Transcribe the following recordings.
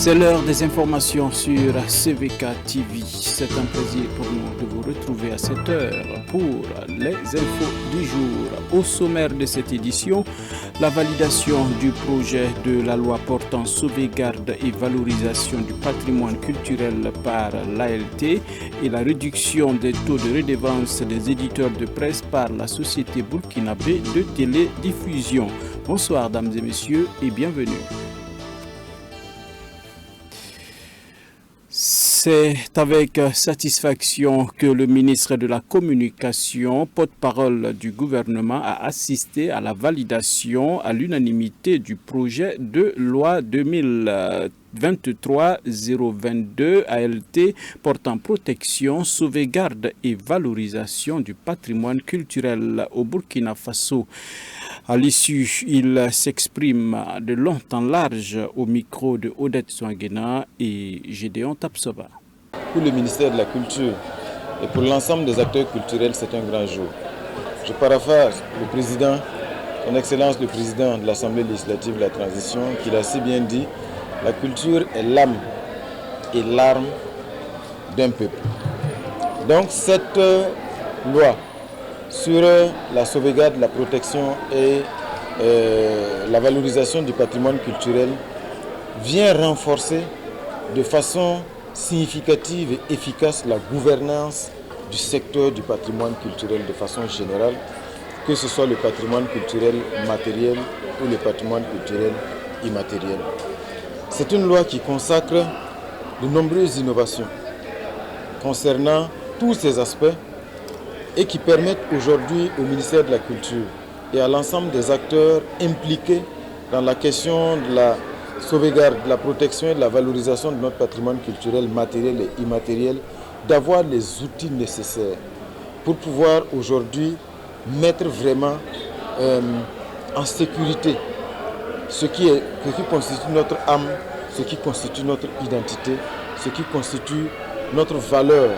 C'est l'heure des informations sur CVK TV. C'est un plaisir pour nous de vous retrouver à cette heure pour les infos du jour. Au sommaire de cette édition, la validation du projet de la loi portant sauvegarde et valorisation du patrimoine culturel par l'ALT et la réduction des taux de redevance des éditeurs de presse par la société burkinabé de télédiffusion. Bonsoir, dames et messieurs, et bienvenue. C'est avec satisfaction que le ministre de la Communication, porte-parole du gouvernement, a assisté à la validation à l'unanimité du projet de loi 2023-022 ALT portant protection, sauvegarde et valorisation du patrimoine culturel au Burkina Faso. À l'issue, il s'exprime de long en large au micro de Odette Souanguena et Gédéon Tapsoba. Pour le ministère de la Culture et pour l'ensemble des acteurs culturels, c'est un grand jour. Je paraphrase le président, son Excellence le président de l'Assemblée législative de la transition, qui l'a si bien dit, la culture est l'âme et l'arme d'un peuple. Donc cette loi sur la sauvegarde, la protection et la valorisation du patrimoine culturel vient renforcer de façon significative et efficace la gouvernance du secteur du patrimoine culturel de façon générale, que ce soit le patrimoine culturel matériel ou le patrimoine culturel immatériel. C'est une loi qui consacre de nombreuses innovations concernant tous ces aspects et qui permettent aujourd'hui au ministère de la Culture et à l'ensemble des acteurs impliqués dans la question de la sauvegarde, de la protection et de la valorisation de notre patrimoine culturel matériel et immatériel d'avoir les outils nécessaires pour pouvoir aujourd'hui mettre vraiment en sécurité ce qui constitue notre âme, ce qui constitue notre identité, ce qui constitue notre valeur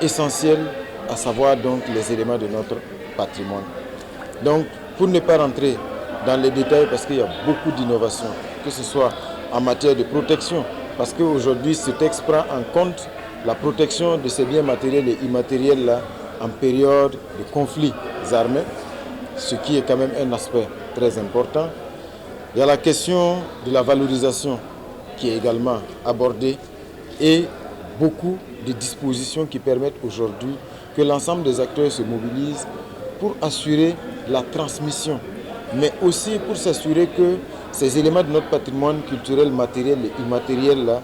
essentielle, à savoir donc les éléments de notre patrimoine. Donc pour ne pas rentrer dans les détails, parce qu'il y a beaucoup d'innovations, que ce soit en matière de protection, parce qu'aujourd'hui ce texte prend en compte la protection de ces biens matériels et immatériels là en période de conflits armés, ce qui est quand même un aspect très important. Il y a la question de la valorisation qui est également abordée et beaucoup de dispositions qui permettent aujourd'hui que l'ensemble des acteurs se mobilisent pour assurer la transmission, mais aussi pour s'assurer que ces éléments de notre patrimoine culturel, matériel et immatériel là,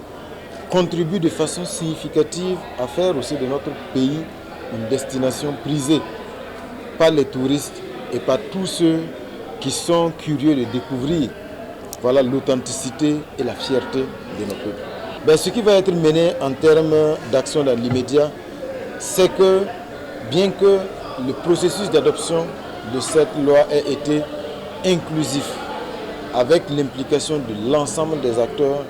contribuent de façon significative à faire aussi de notre pays une destination prisée par les touristes et par tous ceux qui sont curieux de découvrir l'authenticité et la fierté de nos peuples. Ce qui va être mené en termes d'action dans l'immédiat, c'est que bien que le processus d'adoption de cette loi ait été inclusif, avec l'implication de l'ensemble des acteurs,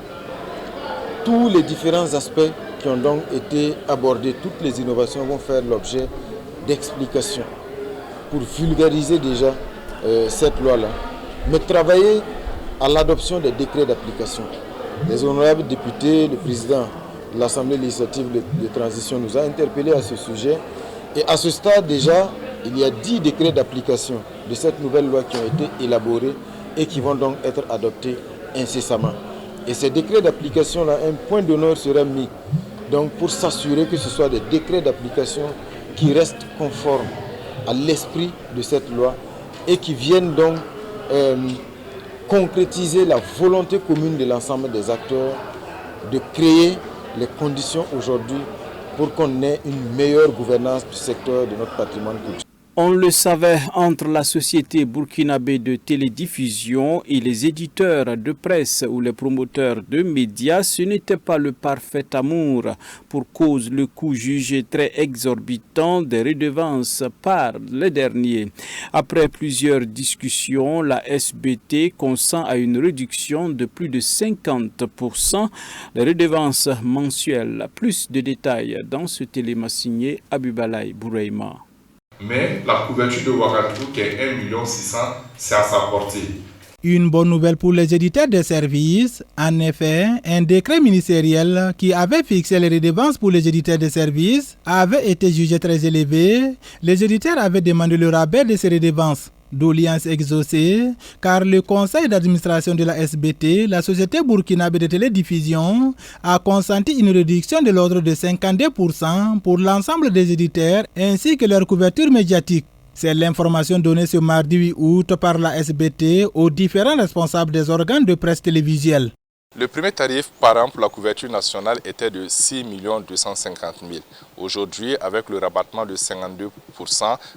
tous les différents aspects qui ont donc été abordés, toutes les innovations vont faire l'objet d'explications pour vulgariser déjà cette loi-là, mais travailler à l'adoption des décrets d'application. Les honorables députés, le président de l'Assemblée législative de transition nous a interpellés à ce sujet. Et à ce stade déjà, il y a 10 décrets d'application de cette nouvelle loi qui ont été élaborés et qui vont donc être adoptés incessamment. Et ces décrets d'application-là, un point d'honneur sera mis donc pour s'assurer que ce soit des décrets d'application qui restent conformes à l'esprit de cette loi et qui viennent donc concrétiser la volonté commune de l'ensemble des acteurs de créer les conditions aujourd'hui pour qu'on ait une meilleure gouvernance du secteur de notre patrimoine culturel. On le savait, entre la société burkinabé de télédiffusion et les éditeurs de presse ou les promoteurs de médias, ce n'était pas le parfait amour, pour cause le coût jugé très exorbitant des redevances par les derniers. Après plusieurs discussions, la SBT consent à une réduction de plus de 50% des redevances mensuelles. Plus de détails dans ce téléma signé Abubalaï Boureima. Mais la couverture de Ouagadougou, qui est 1,6 million, c'est à sa portée. Une bonne nouvelle pour les éditeurs de services. En effet, un décret ministériel qui avait fixé les redevances pour les éditeurs de services avait été jugé très élevé. Les éditeurs avaient demandé le rabais de ces redevances. Doléances exaucées, car le conseil d'administration de la SBT, la société burkinabé de télédiffusion, a consenti une réduction de l'ordre de 52% pour l'ensemble des éditeurs ainsi que leur couverture médiatique. C'est l'information donnée ce mardi 8 août par la SBT aux différents responsables des organes de presse télévisuelle. Le premier tarif par an pour la couverture nationale était de 6 250 000. Aujourd'hui, avec le rabattement de 52%,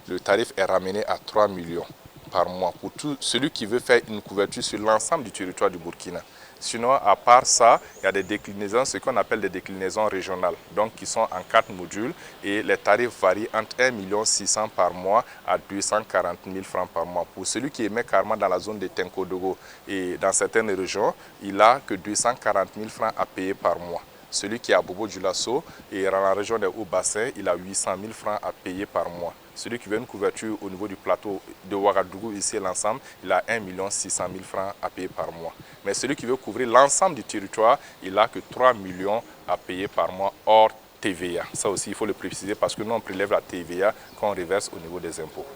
le tarif est ramené à 3 millions par mois pour tout celui qui veut faire une couverture sur l'ensemble du territoire du Burkina. Sinon, à part ça, il y a des déclinaisons, ce qu'on appelle des déclinaisons régionales, donc qui sont en 4 modules et les tarifs varient entre 1 600 000 par mois à 240 000 francs par mois. Pour celui qui émet carrément dans la zone de Tenkodogo et dans certaines régions, il n'a que 240 000 francs à payer par mois. Celui qui est à Bobo Dioulasso et dans la région des Hauts-Bassins, il a 800 000 francs à payer par mois. Celui qui veut une couverture au niveau du plateau de Ouagadougou, ici l'ensemble, il a 1 600 000 francs à payer par mois. Mais celui qui veut couvrir l'ensemble du territoire, il n'a que 3 millions à payer par mois hors TVA. Ça aussi, il faut le préciser parce que nous, on prélève la TVA qu'on reverse au niveau des impôts.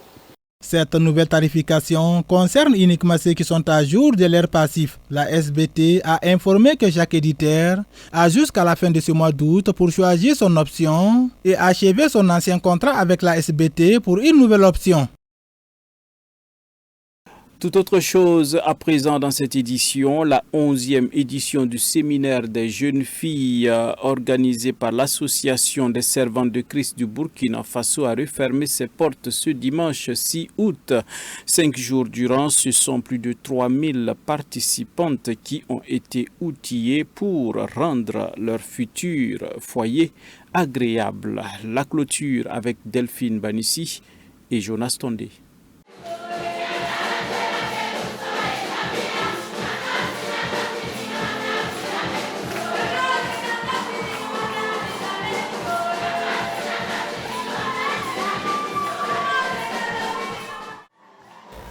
Cette nouvelle tarification concerne uniquement ceux qui sont à jour de leur passif. La SBT a informé que chaque éditeur a jusqu'à la fin de ce mois d'août pour choisir son option et achever son ancien contrat avec la SBT pour une nouvelle option. Tout autre chose à présent dans cette édition, la 11e édition du séminaire des jeunes filles organisé par l'Association des servantes de Christ du Burkina Faso a refermé ses portes ce dimanche 6 août. 5 jours durant, ce sont plus de 3000 participantes qui ont été outillées pour rendre leur futur foyer agréable. La clôture avec Delphine Banissi et Jonas Tondé.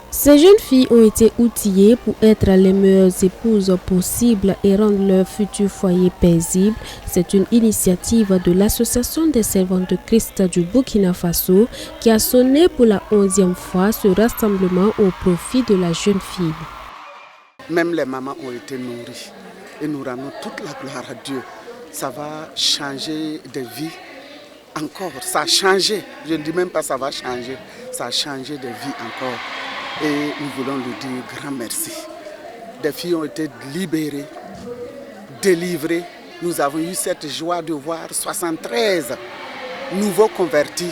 Ces jeunes filles ont été outillées pour être les meilleures épouses possibles et rendre leur futur foyer paisible. C'est une initiative de l'Association des servantes de Christ du Burkina Faso qui a sonné pour la 11e fois ce rassemblement au profit de la jeune fille. Même les mamans ont été nourries et nous rendons toute la gloire à Dieu. Ça va changer des vies encore. Ça a changé. Je ne dis même pas ça va changer. Ça a changé des vies encore. Et nous voulons lui dire grand merci. Des filles ont été libérées, délivrées. Nous avons eu cette joie de voir 73 nouveaux convertis.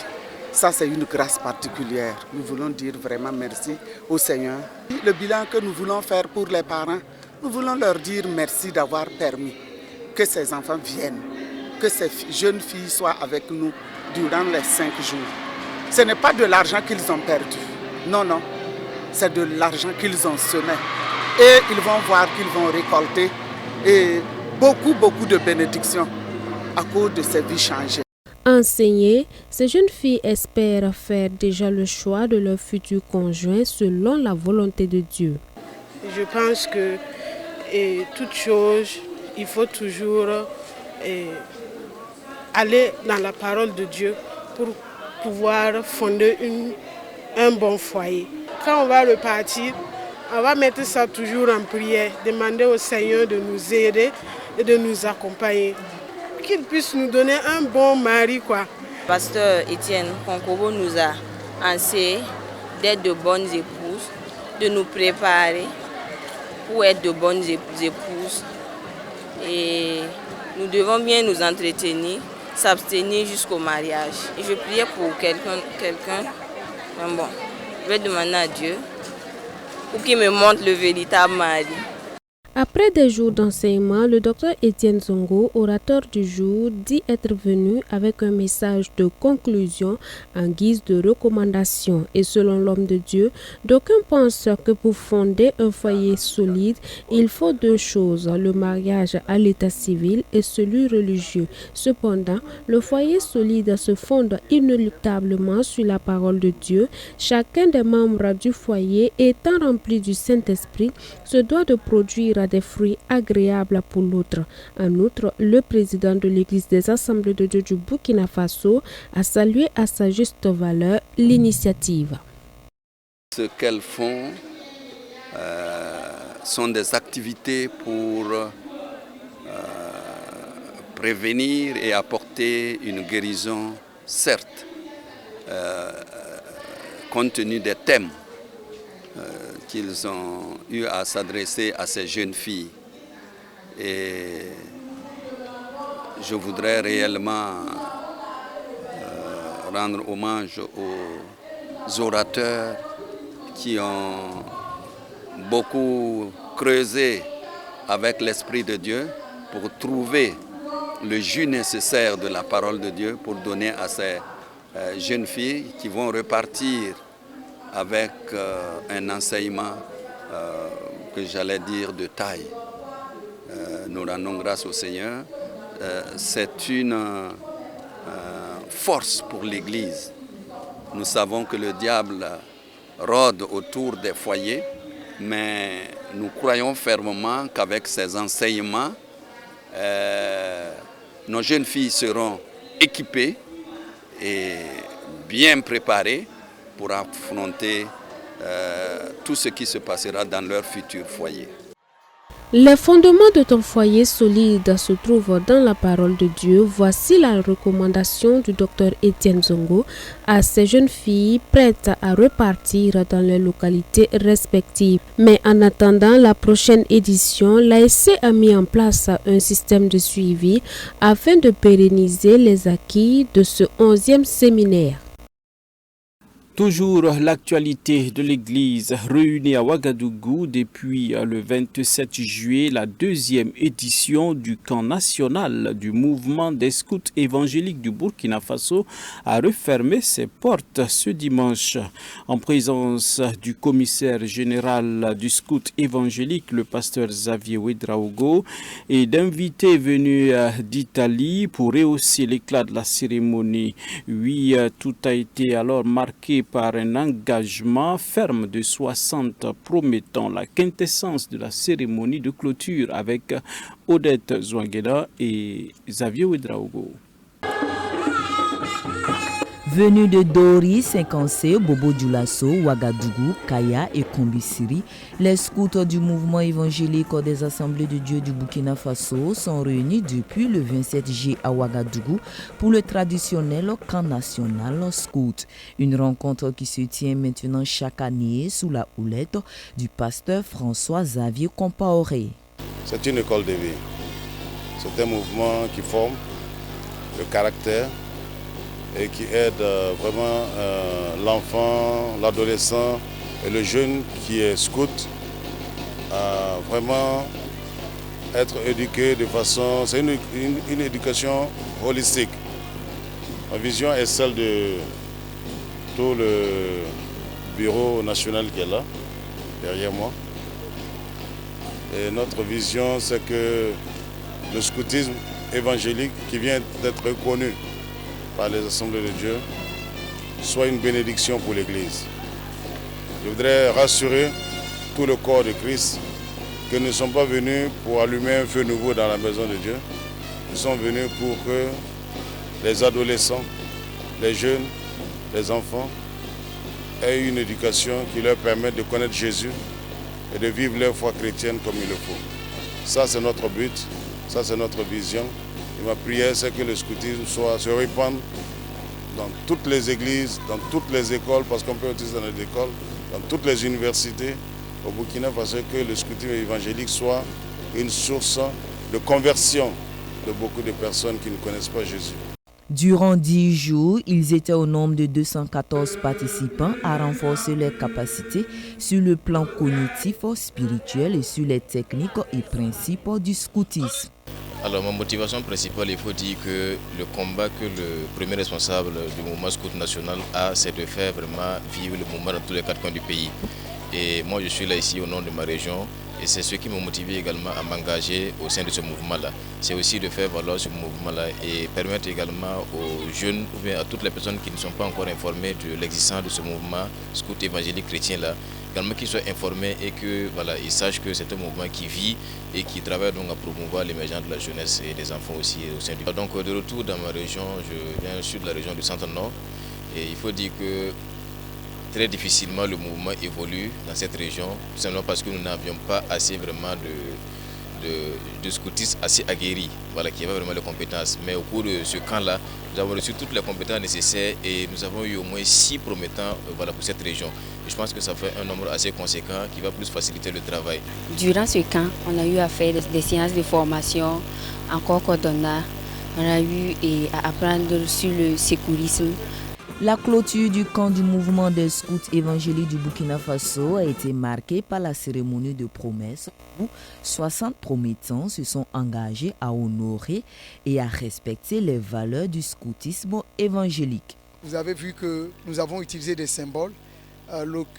Ça, c'est une grâce particulière. Nous voulons dire vraiment merci au Seigneur. Le bilan que nous voulons faire pour les parents, nous voulons leur dire merci d'avoir permis que ces enfants viennent, que ces jeunes filles soient avec nous durant les 5 jours. Ce n'est pas de l'argent qu'ils ont perdu. Non, non. C'est de l'argent qu'ils ont semé. Et ils vont voir qu'ils vont récolter et beaucoup de bénédictions à cause de ces vies changées. Enseignées, ces jeunes filles espèrent faire déjà le choix de leur futur conjoint selon la volonté de Dieu. Je pense que toute chose, il faut toujours aller dans la parole de Dieu pour pouvoir fonder un bon foyer. Quand on va repartir, on va mettre ça toujours en prière, demander au Seigneur de nous aider et de nous accompagner. Qu'il puisse nous donner un bon mari, quoi. Pasteur Étienne Konkobo nous a enseigné d'être de bonnes épouses, de nous préparer pour être de bonnes épouses. Et nous devons bien nous entretenir, s'abstenir jusqu'au mariage. Et je priais pour quelqu'un, bon, je vais demander à Dieu pour qu'il me montre le véritable mari. Après des jours d'enseignement, le docteur Étienne Zongo, orateur du jour, dit être venu avec un message de conclusion en guise de recommandation. Et selon l'homme de Dieu, d'aucuns pensent que pour fonder un foyer solide, il faut deux choses, le mariage à l'état civil et celui religieux. Cependant, le foyer solide se fonde inéluctablement sur la parole de Dieu. Chacun des membres du foyer, étant rempli du Saint-Esprit, se doit de produire des fruits agréables pour l'autre. En outre, le président de l'Église des Assemblées de Dieu du Burkina Faso a salué à sa juste valeur l'initiative. Ce qu'elles font sont des activités pour prévenir et apporter une guérison, certes, compte tenu des thèmes qu'ils ont eu à s'adresser à ces jeunes filles. Et je voudrais réellement rendre hommage aux orateurs qui ont beaucoup creusé avec l'Esprit de Dieu pour trouver le jus nécessaire de la parole de Dieu pour donner à ces jeunes filles qui vont repartir avec un enseignement que j'allais dire de taille. Nous rendons grâce au Seigneur. C'est une force pour l'Église. Nous savons que le diable rôde autour des foyers, mais nous croyons fermement qu'avec ces enseignements, nos jeunes filles seront équipées et bien préparées pour affronter tout ce qui se passera dans leur futur foyer. Les fondements de ton foyer solide se trouvent dans la parole de Dieu. Voici la recommandation du docteur Étienne Zongo à ces jeunes filles prêtes à repartir dans leurs localités respectives. Mais en attendant la prochaine édition, l'ASC a mis en place un système de suivi afin de pérenniser les acquis de ce 11e séminaire. Toujours l'actualité de l'église réunie à Ouagadougou depuis le 27 juillet, la deuxième édition du camp national du mouvement des scouts évangéliques du Burkina Faso a refermé ses portes ce dimanche. En présence du commissaire général du scout évangélique, le pasteur Xavier Ouedraogo, et d'invités venus d'Italie pour rehausser l'éclat de la cérémonie. Oui, tout a été alors marqué par un engagement ferme de 60 promettant la quintessence de la cérémonie de clôture avec Odette Zouangueda et Xavier Ouedraogo. Venus de Dori, Cinquancé, Bobo Dioulasso, Ouagadougou, Kaya et Kombisiri, les scouts du mouvement évangélique des Assemblées de Dieu du Burkina Faso sont réunis depuis le 27 juillet à Ouagadougou pour le traditionnel camp national scout. Une rencontre qui se tient maintenant chaque année sous la houlette du pasteur François Xavier Compaoré. C'est une école de vie. C'est un mouvement qui forme le caractère et qui aide vraiment l'enfant, l'adolescent et le jeune qui est scout à vraiment être éduqué de façon... C'est une éducation holistique. Ma vision est celle de tout le bureau national qui est là, derrière moi. Et notre vision, c'est que le scoutisme évangélique qui vient d'être reconnu par les Assemblées de Dieu soit une bénédiction pour l'Église. Je voudrais rassurer tout le corps de Christ que nous ne sommes pas venus pour allumer un feu nouveau dans la maison de Dieu. Nous sommes venus pour que les adolescents, les jeunes, les enfants aient une éducation qui leur permette de connaître Jésus et de vivre leur foi chrétienne comme il le faut. Ça, c'est notre but, ça, c'est notre vision. Et ma prière, c'est que le scoutisme se répande dans toutes les églises, dans toutes les écoles, parce qu'on peut utiliser dans les écoles, dans toutes les universités au Burkina, parce que le scoutisme évangélique soit une source de conversion de beaucoup de personnes qui ne connaissent pas Jésus. Durant 10 jours, ils étaient au nombre de 214 participants à renforcer leurs capacités sur le plan cognitif, spirituel et sur les techniques et principes du scoutisme. Alors ma motivation principale, il faut dire que le combat que le premier responsable du mouvement scout national a, c'est de faire vraiment vivre le mouvement dans tous les quatre coins du pays. Et moi je suis là ici au nom de ma région et c'est ce qui m'a motivé également à m'engager au sein de ce mouvement-là. C'est aussi de faire valoir ce mouvement-là et permettre également aux jeunes ou bien à toutes les personnes qui ne sont pas encore informées de l'existence de ce mouvement scout évangélique chrétien-là, également qu'ils soient informés et que voilà, ils sachent que c'est un mouvement qui vit et qui travaille donc à promouvoir l'émergence de la jeunesse et des enfants aussi au sein du. Donc de retour dans ma région, je viens sud de la région du Centre-Nord et il faut dire que très difficilement le mouvement évolue dans cette région, tout simplement parce que nous n'avions pas assez vraiment de scoutistes assez aguerris, voilà, qui avaient vraiment les compétences. Mais au cours de ce camp-là, nous avons reçu toutes les compétences nécessaires et nous avons eu au moins 6 promettants voilà, pour cette région. Et je pense que ça fait un nombre assez conséquent qui va plus faciliter le travail. Durant ce camp, on a eu à faire des séances de formation en cordonnage. On a eu à apprendre sur le sécurisme. La clôture du camp du mouvement des scouts évangéliques du Burkina Faso a été marquée par la cérémonie de promesse où 60 promettants se sont engagés à honorer et à respecter les valeurs du scoutisme évangélique. Vous avez vu que nous avons utilisé des symboles,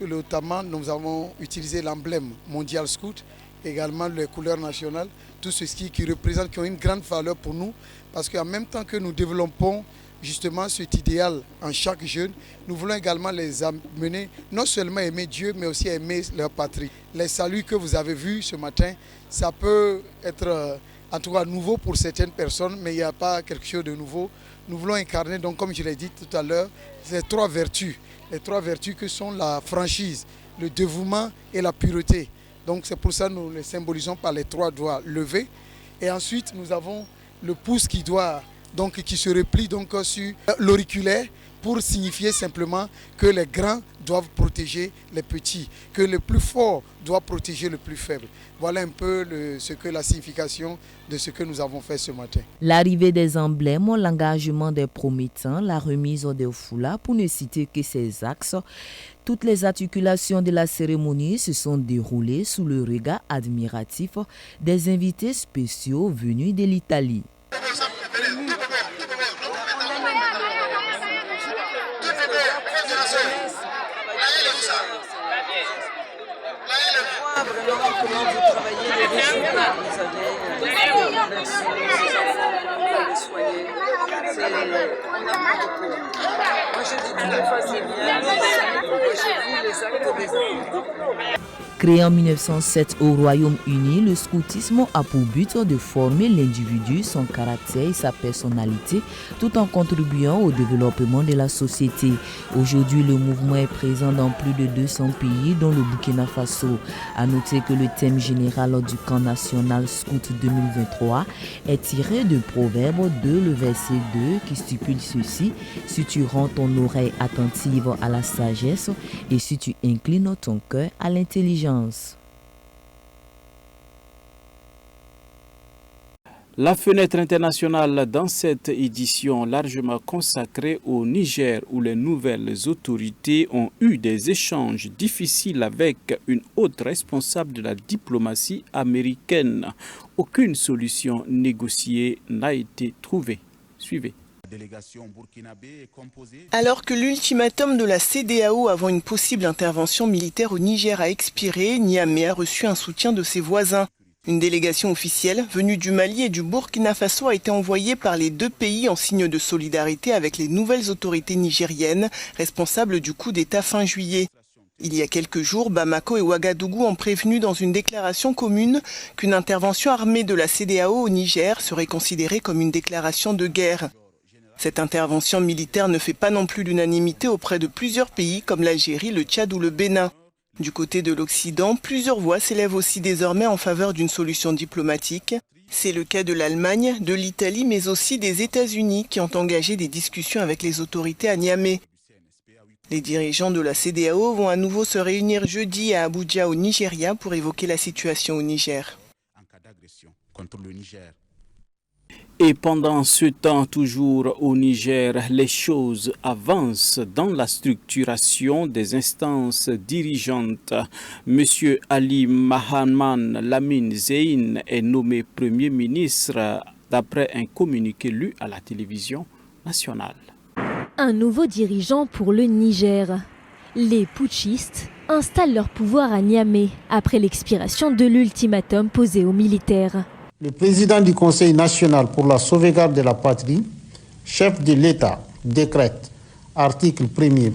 notamment nous avons utilisé l'emblème mondial scout, également les couleurs nationales, tout ceci qui représente, qui ont une grande valeur pour nous, parce qu'en même temps que nous développons justement cet idéal en chaque jeune, nous voulons également les amener non seulement à aimer Dieu, mais aussi à aimer leur patrie. Les saluts que vous avez vus ce matin, ça peut être en tout cas nouveau pour certaines personnes, mais il n'y a pas quelque chose de nouveau. Nous voulons incarner, donc comme je l'ai dit tout à l'heure, ces 3 vertus. Les 3 vertus que sont la franchise, le dévouement et la pureté. Donc c'est pour ça que nous les symbolisons par les 3 doigts levés. Et ensuite, nous avons le pouce qui se replie donc sur l'auriculaire pour signifier simplement que les grands doivent protéger les petits, que le plus fort doit protéger le plus faible. Voilà un peu la signification de ce que nous avons fait ce matin. L'arrivée des emblèmes, l'engagement des promettants, la remise des foulards, pour ne citer que ces axes, toutes les articulations de la cérémonie se sont déroulées sous le regard admiratif des invités spéciaux venus de l'Italie. Créé en 1907 au Royaume-Uni, le scoutisme a pour but de former l'individu, son caractère et sa personnalité, tout en contribuant au développement de la société. Aujourd'hui, le mouvement est présent dans plus de 200 pays, dont le Burkina Faso. À noter que le thème général du camp national Scout 2023 est tiré de Proverbe 2, le verset 2, qui stipule ceci: si tu rends ton oreille attentive à la sagesse et si tu inclines ton cœur à l'intelligence. La fenêtre internationale dans cette édition largement consacrée au Niger où les nouvelles autorités ont eu des échanges difficiles avec une haute responsable de la diplomatie américaine. Aucune solution négociée n'a été trouvée. Suivez. Alors que l'ultimatum de la CEDEAO avant une possible intervention militaire au Niger a expiré, Niamey a reçu un soutien de ses voisins. Une délégation officielle venue du Mali et du Burkina Faso a été envoyée par les 2 pays en signe de solidarité avec les nouvelles autorités nigériennes, responsables du coup d'État fin juillet. Il y a quelques jours, Bamako et Ouagadougou ont prévenu dans une déclaration commune qu'une intervention armée de la CEDEAO au Niger serait considérée comme une déclaration de guerre. Cette intervention militaire ne fait pas non plus l'unanimité auprès de plusieurs pays comme l'Algérie, le Tchad ou le Bénin. Du côté de l'Occident, plusieurs voix s'élèvent aussi désormais en faveur d'une solution diplomatique. C'est le cas de l'Allemagne, de l'Italie, mais aussi des États-Unis qui ont engagé des discussions avec les autorités à Niamey. Les dirigeants de la CEDEAO vont à nouveau se réunir jeudi à Abuja au Nigeria pour évoquer la situation au Niger. Et pendant ce temps, toujours au Niger, les choses avancent dans la structuration des instances dirigeantes. Monsieur Ali Mahaman Lamine Zein est nommé Premier ministre d'après un communiqué lu à la télévision nationale. Un nouveau dirigeant pour le Niger. Les putschistes installent leur pouvoir à Niamey après l'expiration de l'ultimatum posé aux militaires. Le président du Conseil national pour la sauvegarde de la patrie, chef de l'État, décrète, article 1er,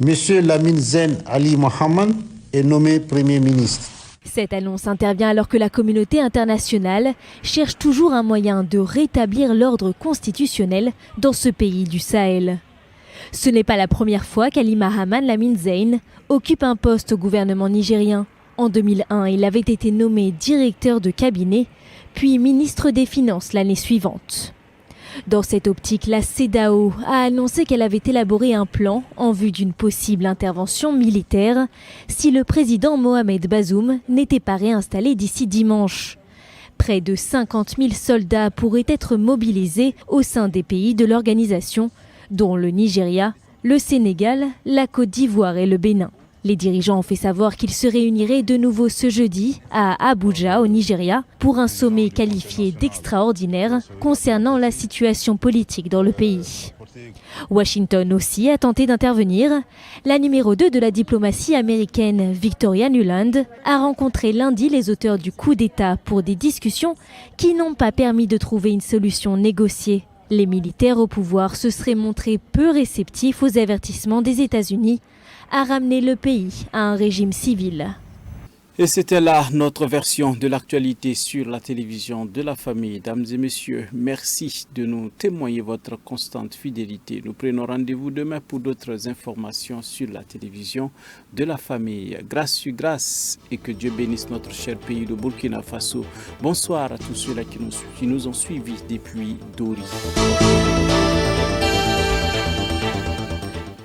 M. Lamine Zein Ali Mohamed est nommé Premier ministre. Cette annonce intervient alors que la communauté internationale cherche toujours un moyen de rétablir l'ordre constitutionnel dans ce pays du Sahel. Ce n'est pas la première fois qu'Ali Mahaman Lamine Zein occupe un poste au gouvernement nigérien. En 2001, il avait été nommé directeur de cabinet, puis ministre des Finances l'année suivante. Dans cette optique, la CEDEAO a annoncé qu'elle avait élaboré un plan en vue d'une possible intervention militaire si le président Mohamed Bazoum n'était pas réinstallé d'ici dimanche. Près de 50 000 soldats pourraient être mobilisés au sein des pays de l'organisation, dont le Nigeria, le Sénégal, la Côte d'Ivoire et le Bénin. Les dirigeants ont fait savoir qu'ils se réuniraient de nouveau ce jeudi à Abuja, au Nigeria, pour un sommet qualifié d'extraordinaire concernant la situation politique dans le pays. Washington aussi a tenté d'intervenir. La numéro 2 de la diplomatie américaine, Victoria Nuland, a rencontré lundi les auteurs du coup d'État pour des discussions qui n'ont pas permis de trouver une solution négociée. Les militaires au pouvoir se seraient montrés peu réceptifs aux avertissements des États-Unis à ramener le pays à un régime civil. Et c'était là notre version de l'actualité sur la télévision de la famille. Dames et messieurs, merci de nous témoigner votre constante fidélité. Nous prenons rendez-vous demain pour d'autres informations sur la télévision de la famille. Grâce sur grâce et que Dieu bénisse notre cher pays de Burkina Faso. Bonsoir à tous ceux-là qui nous ont suivis depuis Dori.